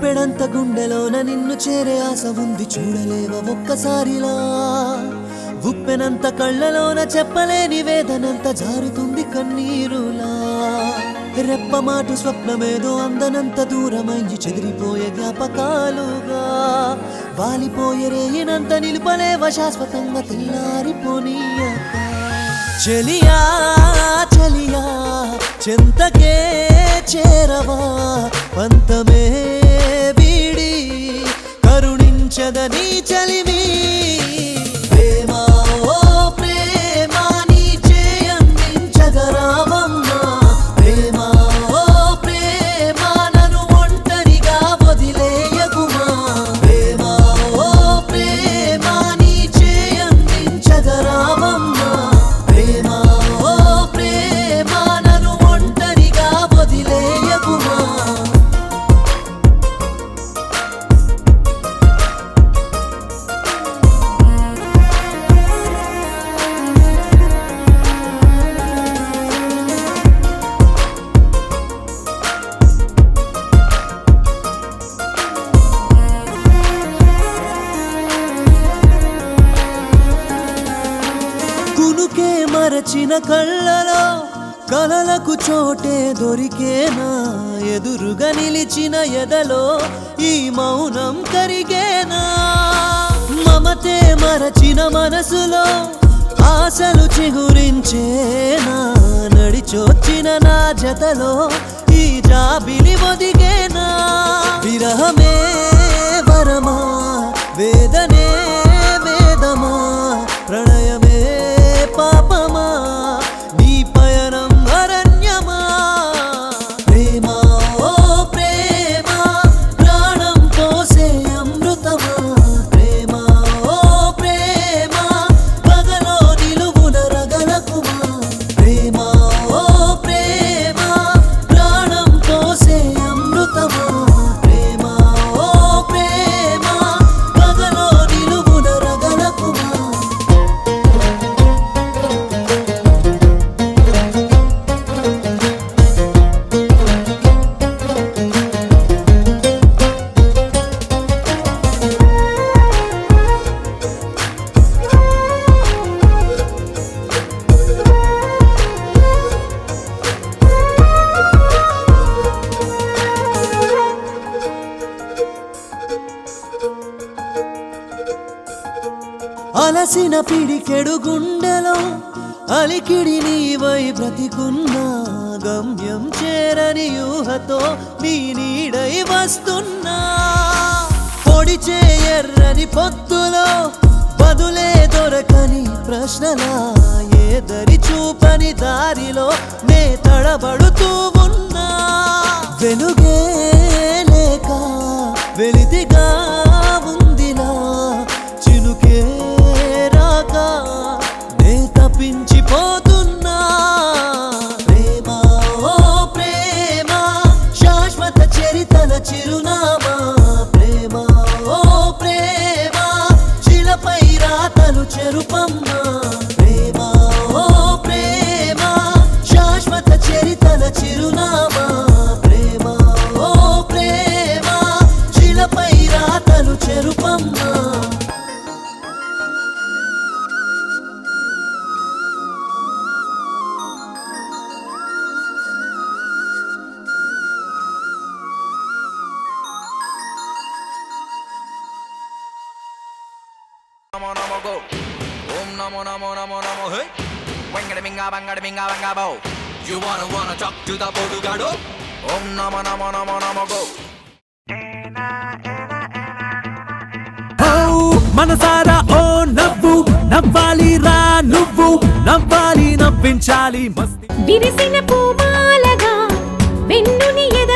గుప్పెడంత గుండెలోన నిన్ను చేరే ఆశ ఉంది చూడలేవా ఒక్కసారిలా ఉప్పెనంత కళ్ళలోన చెప్పలేని వేదనంత జారుతుంది కన్నీరులా రెప్పమాటు స్వప్నమేదో అందనంత దూరమయ్యి చెదిరిపోయే జ్ఞాపకాలుగా వాలిపోయే రేయినంత నిలుపలేవ శాశ్వతంగా తెల్లారిపోనీయక చెలియా చెలియా చెంతకే చేరవా పంతమే వీడి కరుణించదని చలివి ప్రేమ ఓ ప్రేమ నీ చేయందించగరావమ్మా ప్రేమ ఓ ప్రేమ నన్ను ఒంటరిగా వదిలేయకుమా ప్రేమ ఓ ప్రేమ నీ చేయందించగరావమ్మా ప్రేమ ఓ ప్రేమ నన్ను ఒంటరిగా వదిలేయకుమా కునుకే మరచిన కళ్ళలో కలలకు చోటే దొరికేనా ఎదురుగా నిలిచిన ఎదలో ఈ మౌనం కరిగేనా మమతే మరచిన మనసులో ఆశలు చిగురించేనా నడిచొచ్చిన నా జతలో ఈ జాబిలి ఒదిగేనా విరహమే వరమా వేదనే వేదమా ప్రణయమే పాపమా నీ పయనం అరణ్యమా ప్రేమ ఓ ప్రేమ ప్రాణం పోసే అమృతమా ప్రేమ ఓ ప్రేమ పగలో నిలువున రగలకుమా ప్రేమ ఓ ప్రేమ ప్రాణం పోసే అమృతమా ప్రేమ ఓ ప్రేమ పగలో నిలువున రగలకుమా అలసిన పిడికెడు గుండెలో అలికిడి నీవై బ్రతికున్నా గమ్యం చేరని యూహతో నీ నీడై వస్తున్నా పొడిచే ఎర్రని పొత్తులో బదులే దొరకని ప్రశ్నలా ఏ దరి చూపని దారిలో నే తడబడుతూ ఉన్నా వెలుగే లేక వెలితిగా ఉందిలా చినుకే రాక నే తప్పించిపోతున్నా ప్రేమ ఓ ప్రేమ శాశ్వత చరితల చిరునామా ప్రేమ ఓ ప్రేమ శిలపై రాతలు చెరుపమ్మా ప్రేమ ఓ ప్రేమ శాశ్వత చరితల చిరునామా ప్రేమ ఓ ప్రేమ శిలపై రాతలు చెరుపమ్మా Namo namo go. Om namo namo namo namo hey. Wangada binga banga bow. You wanna talk to the Portugado? Om namo namo namo namo go. మనసారా ఓ నవ్వు నవ్వాలి రా నువ్వు నవ్వాలి నవ్వించాలి మస్తి విరిసిన పూమాలగా వెన్నుని ఎద